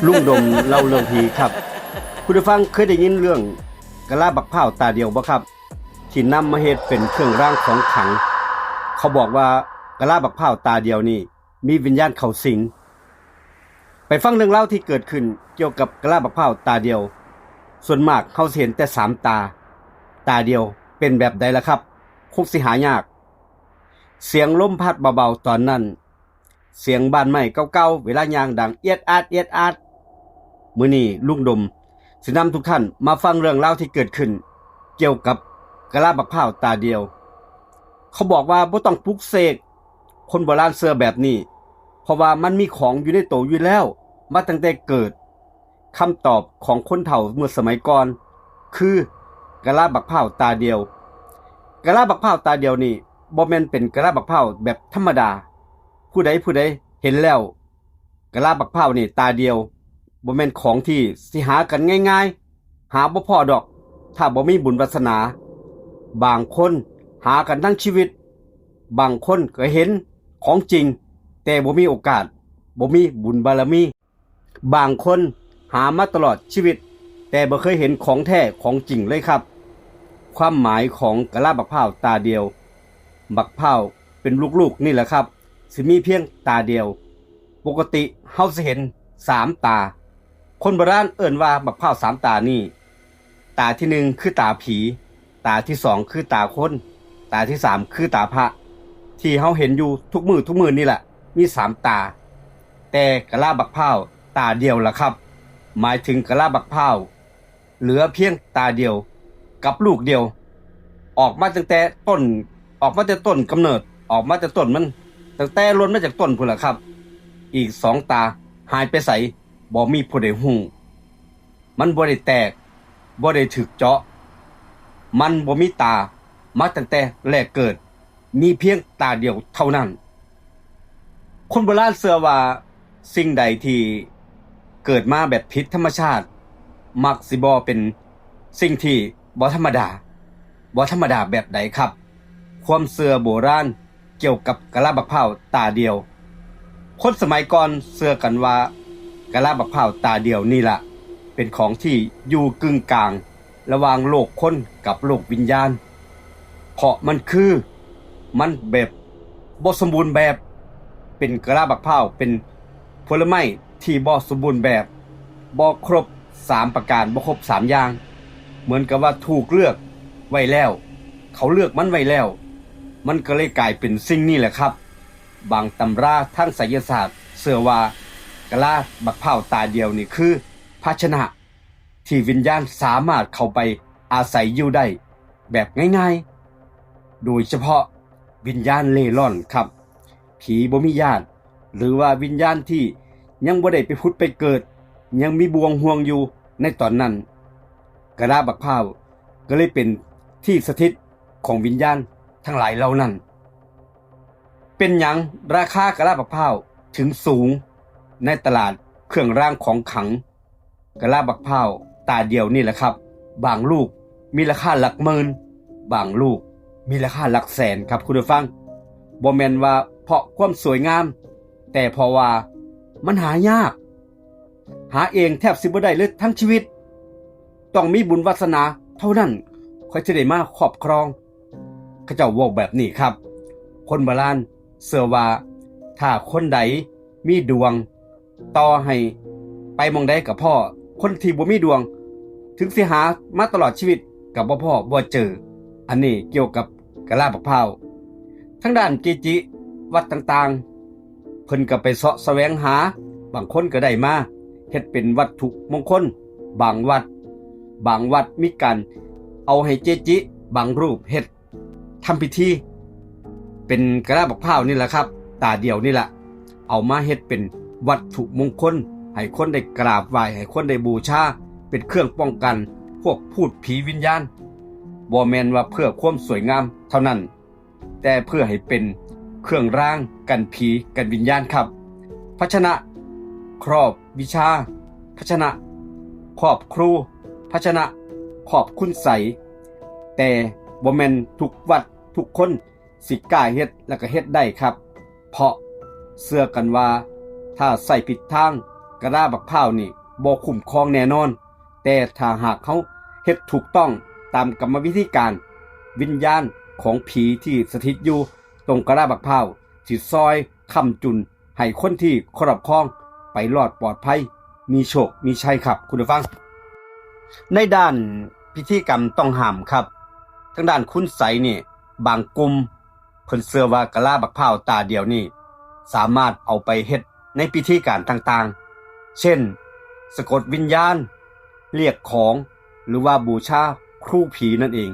ลุงดมเล่าเรื่องผีครับคุณผู้ฟังเคยได้ยินเรื่องกะลาบักพร้าวตาเดียวบ่ครับที่นำมาเฮ็ดเป็นเครื่องรางของขลังเขาบอกว่ากะลาบักพร้าวตาเดียวนี่มีวิญญาณเข้าสิงไปฟังเรื่องเล่าที่เกิดขึ้นเกี่ยวกับกะลาบักพร้าวตาเดียวส่วนมากเขาเห็นแต่3ตาเดียวเป็นแบบใดล่ะครับคงสิหายากเสียงลมพัดเบาๆตอนนั้นเสียงบ้านไม้เก่าๆเวลายางดังเอียดอาดเอียดอาดมื้อนี้ลุงดมสินำทุกท่านมาฟังเรื่องราวที่เกิดขึ้นเกี่ยวกับกะลาบักพร้าวตาเดียวเขาบอกว่าบ่ต้องปลุกเสกคนโบราณเชื่อแบบนี้เพราะว่ามันมีของอยู่ในโตอยู่แล้วมาตั้งแต่เกิดคำตอบของคนเฒ่าเมื่อสมัยก่อนคือกะลาบักพร้าวตาเดียวกะลาบักพร้าวตาเดียวนี่บ่แม่นเป็นกะลาบักพร้าวแบบธรรมดาผู้ใดเห็นแล้วกะลาบักพร้าวนี่ตาเดียวบ่แม่นของที่สิหากันง่ายๆหาบ่พอดอกถ้าบ่มีบุญวาสนาบางคนหากันทั้งชีวิตบางคนก็เห็นของจริงแต่บ่มีโอกาสบ่มีบุญบารมีบางคนหามาตลอดชีวิตแต่บ่เคยเห็นของแท้ของจริงเลยครับความหมายของกะลาบักพร้าวตาเดียวบักพร้าวเป็นลูกๆนี่แหละครับสิมีเพียงตาเดียวปกติเฮาสิเห็น3ตาคนโบราณเอิ้นว่าบักพร้าว3ตานี่ตาที่1คือตาผีตาที่2คือตาคนตาที่3คือตาพระที่เฮาเห็นอยู่ทุกมื้อนี่แหละมี3ตาแต่กะลาบักพร้าวตาเดียวล่ะครับหมายถึงกะลาบักพร้าวเหลือเพียงตาเดียวกับลูกเดียวออกมาตั้งแต่ต้นกำเนิดออกมาจากต้นมันตั้งแต่ล้นมาจากต้นพุ่นล่ะครับอีก2ตาหายไปไสบ่มีผู้ใดฮู้มันบ่ได้แตกบ่ได้ถูกเจาะมันบ่มีตามาตั้งแต่แรกเกิดมีเพียงตาเดียวเท่านั้นคนโบราณเชื่อว่าสิ่งใดที่เกิดมาแบบผิดธรรมชาติมักสิบ่เป็นสิ่งที่บ่ธรรมดาแบบใดครับความเชื่อโบราณเกี่ยวกับกะลาบักพร้าวตาเดียวคนสมัยก่อนเชื่อกันว่ากะลาบักพร้าวตาเดียวนี่ล่ะเป็นของที่อยู่กึ่งกลางระหว่างโลกคนกับโลกวิญญาณเพราะมันแบบบ่สมบูรณ์แบบเป็นกะลาบักพร้าวเป็นผลไม้ที่บ่สมบูรณ์แบบบ่ครบ3ประการบ่ครบ3อย่างเหมือนกับว่าถูกเลือกไว้แล้วเขาเลือกมันไว้แล้วมันก็เลยกลายเป็นสิ่งนี้แหละครับบางตำราทางไสยศาสตร์เชื่อว่ากะลาบักพร้าวตาเดียวนี่คือภาชนะที่วิญญาณสามารถเข้าไปอาศัยอยู่ได้แบบง่ายๆโดยเฉพาะวิญญาณเล่ร่อนครับผีบ่มีญาติหรือว่าวิญญาณที่ยังบ่ได้ไปผุดไปเกิดยังมีบ่วงห่วงอยู่ในตอนนั้นกะลาบักพร้าวก็เลยเป็นที่สถิตของวิญญาณทั้งหลายเหล่านั้นเป็นหยังราคากะลาบักพร้าวถึงสูงในตลาดเครื่องรางของขลังกะลาบักพร้าวตาเดียวนี่แหละครับบางลูกมีราคาหลักหมื่นบางลูกมีราคาหลักแสนครับคุณผู้ฟังบ่แม่นว่าเพราะความสวยงามแต่เพราะว่ามันหายากหาเองแทบสิบ่ได้เลยทั้งชีวิตต้องมีบุญวาสนาเท่านั้นค่อยจะได้มาครอบครองเขาเจ้าบอกแบบนี้ครับคนโบราณเชื่อว่าถ้าคนใดมีดวงต่อให้ไปหม้องใดกับพ่อคนที่บ่มีดวงถึงสิหามาตลอดชีวิตกับบ่พ่อบ่เจออันนี้เกี่ยวกับกะลาบักพร้าวทางด้านเกจิวัดต่างๆเพิ่นก็ไปเสาะแสวงหาบางคนก็ได้มาเฮ็ดเป็นวัตถุมงคลบางวัดมีการเอาให้เจจิบางรูปเฮ็ดทำพิธีเป็นกะลาบักพร้าวนี่แหละครับตาเดียวนี่แหละเอามาเฮ็ดเป็นวัตถุมงคลให้คนได้กราบไหว้ให้คนได้บูชาเป็นเครื่องป้องกันพวกพูดผีวิญญาณบ่แม่นว่าเพื่อความสวยงามเท่านั้นแต่เพื่อให้เป็นเครื่องรางกันผีกันวิญญาณครับภาชนะครอบวิชาภาชนะครอบครูภาชนะครอบคุณใสแต่บ่แม่นทุกวัดทุกคนสิกล้าเฮ็ดแล้วก็เฮ็ดได้ครับเพราะเชื่อกันว่าถ้าใส่ผิดทาง กะลาบักพร้าวนี่บ่คุ้มครองแน่นอนแต่ถ้าหากเขาเฮ็ดถูกต้องตามกรรมวิธีการวิญญาณของผีที่สถิตอยู่ตรงกะลาบักพร้าวสิซอยค้ำจุนให้คนที่ครอบครองไปรอดปลอดภัยมีโชคมีชัยครับคุณผู้ฟังในด้านพิธีกรรมต้องห้ามครับทางด้านคุณไสนี่บางกลุ่มเพิ่นเชื่อว่ากะลาบักพร้าวตาเดียวนี่สามารถเอาไปเฮ็ดในพิธีการต่างๆเช่นสะกดวิญญาณเรียกของหรือว่าบูชาครูผีนั่นเอง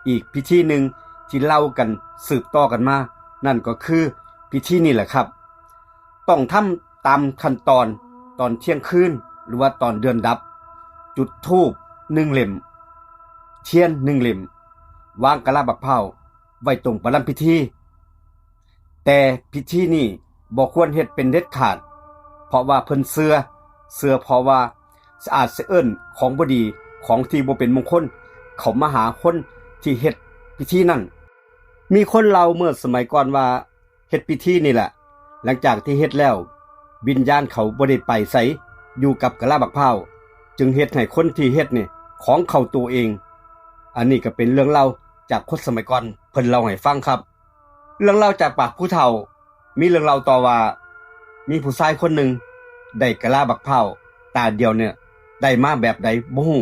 อีกพิธีหนึ่งที่เล่ากันสืบต่อกันมานั่นก็คือพิธีนี่แหละครับต้องทำตามขั้นตอนเที่ยงคืนหรือว่าตอนเดือนดับจุดธูป1เล่มเทียน1เล่มวางกะลาบักพร้าวไว้ตรงประลัมพิธีแต่พิธีนี้บ่ควรเฮ็ดเป็นเด็ดขาดเพราะว่าเพิ่นเชื่อเพราะว่าสะอาดสะเอิ้นของบ่ดีของที่บ่เป็นมงคลเขามาหาคนที่เฮ็ดพิธีนั้นมีคนเล่าเมื่อสมัยก่อนว่าเฮ็ดพิธีนี่แหละหลังจากที่เฮ็ดแล้ววิญญาณเขาบ่ได้ไปไสอยู่กับกะลาบักพร้าวจึงเฮ็ดให้คนที่เฮ็ดนี่ของเข้าตัวเองอันนี้ก็เป็นเรื่องเล่าจากคนสมัยก่อนเพิ่นเล่าให้ฟังครับเรื่องเล่าจากปากผู้เฒ่ามีเรื่องเล่าต่อว่ามีผู้ชายคนหนึ่งได้กะลาบักพร้าวตาเดียวเนี่ยได้มาแบบใดบ่ฮู้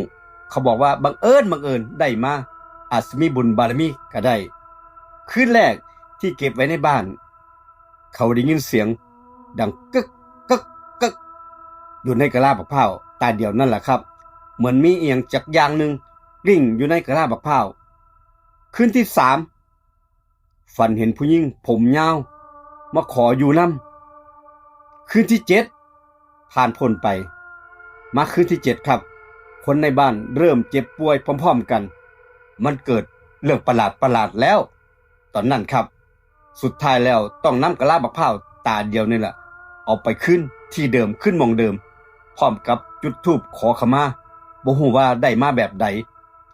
เขาบอกว่าบังเอิญได้มาอาจสิมีบุญบารมีก็ได้คืนแรกที่เก็บไว้ในบ้านเขาได้ยินเสียงดังกึกกึกกึกอยู่ในกะลาบักพร้าวตาเดียวนั่นแหละครับเหมือนมีเอียงจักอย่างหนึ่งกลิ้งอยู่ในกะลาบักพร้าวคืนที่3ฝันเห็นผู้หญิงผมยาวมาขออยู่นำคืนที่7ผ่านพ้นไปมาคืนที่7ครับคนในบ้านเริ่มเจ็บป่วยพร้อมๆกันมันเกิดเรื่องประหลาดแล้วตอนนั้นครับสุดท้ายแล้วต้องนำกะลาบักพร้าวตาเดียวนี่แหละเอาไปขึ้นที่เดิมขึ้นหม้องเดิมพร้อมกับจุดธูปขอขมาบ่ฮู้ว่าได้มาแบบใด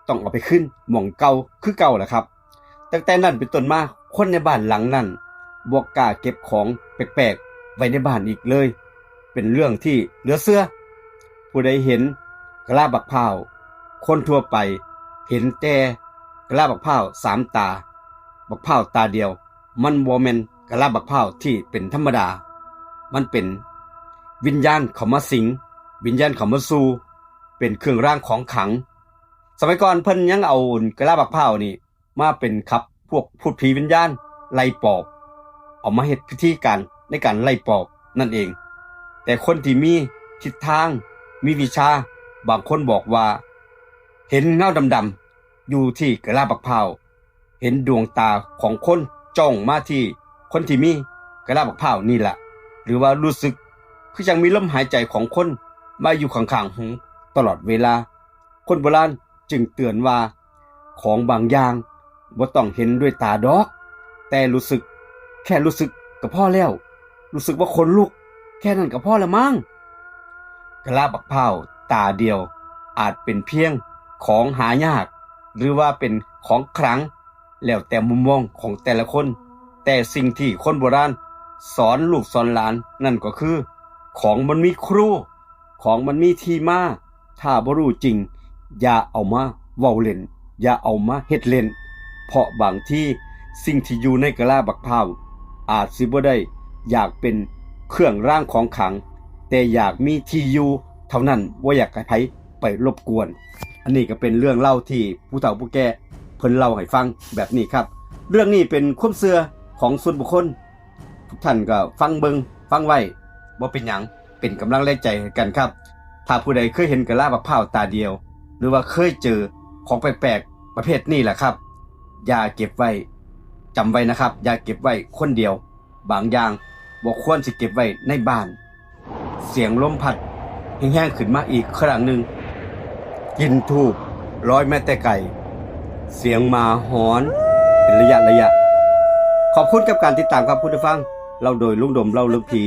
ต้องเอาไปขึ้นหม้องเก่าคือเก่าแหละครับตั้งแต่นั้นเป็นต้นมาคนในบ้านหลังนั้นบ่กล้าเก็บของแปลกๆไว้ในบ้านอีกเลยเป็นเรื่องที่เหลือเชื่อผู้ใดเห็นกะลาบักพร้าวคนทั่วไปเห็นแต่กะลาบักพร้าว3ตาบักพร้าวตาเดียวมันบ่แม่นกะลาบักพร้าวที่เป็นธรรมดามันเป็นวิญญาณเข้ามาสิงวิญญาณเข้ามาสู่เป็นเครื่องรางของขลังสมัยก่อนเพิ่นยังเอากะลาบักพร้าวนี่มาเป็นครับพวกพูดผีวิญญาณไล่ปอบเอามาเฮ็ดพิธีการในการไล่ปอบนั่นเองแต่คนที่มีทิศทางมีวิชาบางคนบอกว่าเห็นเงาดำๆอยู่ที่กะลาบักพร้าวเห็นดวงตาของคนจ้องมาที่คนที่มีกะลาบักพร้าวนี่แหละหรือว่ารู้สึกคือยังมีลมหายใจของคนมาอยู่ข้างๆหูตลอดเวลาคนโบราณจึงเตือนว่าของบางอย่างบ่ต้องเห็นด้วยตาดอกแต่รู้สึกแค่รู้สึกก็พอแล้วรู้สึกว่าคนลุกแค่นั้นก็พอละมั้งกะลาบักพร้าวตาเดียวอาจเป็นเพียงของหายากหรือว่าเป็นของขลังแล้วแต่มุมมองของแต่ละคนแต่สิ่งที่คนโบราณสอนลูกสอนหลานนั่นก็คือของมันมีครูของมันมีที่มาถ้าบ่รู้จริงอย่าเอามาเว้าเล่นอย่าเอามาเฮ็ดเล่นเพราะบางที่สิ่งที่อยู่ในกะลาบักพร้าวอาจสิบ่ได้อยากเป็นเครื่องรางของขลังแต่อยากมีที่อยู่เท่านั้นบ่อยากให้ไผไปรบกวนอันนี้ก็เป็นเรื่องเล่าที่ผู้เฒ่าผู้แก่เพิ่นเล่าให้ฟังแบบนี้ครับเรื่องนี้เป็นความเชื่อของส่วนบุคคลทุกท่านก็ฟังเบิ่งฟังไว้บ่เป็นหยังเป็นกำลังแรงใจให้กันครับถ้าผู้ใดเคยเห็นกะลาบักพร้าวตาเดียวหรือว่าเคยเจอของแปลกๆประเภทนี้แหละครับอย่าเก็บไว้จำไว้นะครับอย่าเก็บไว้คนเดียวบางอย่างบ่ควรสิเก็บไว้ในบ้านเสียงลมพัดแห้งๆขึ้นมาอีกครั้งหนึ่งกลิ่นธูปลอยแม้แต่ไกลเสียงหมาหอนเป็นระยะขอบคุณกับการติดตามครับผู้ฟังเราโดยลุงดมเล่าเรื่องผี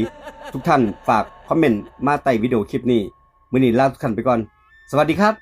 ทุกท่านฝากคอมเมนต์มาใต้วิดีโอคลิปนี้มื้อนี้ลาทุกท่านไปก่อนสวัสดีครับ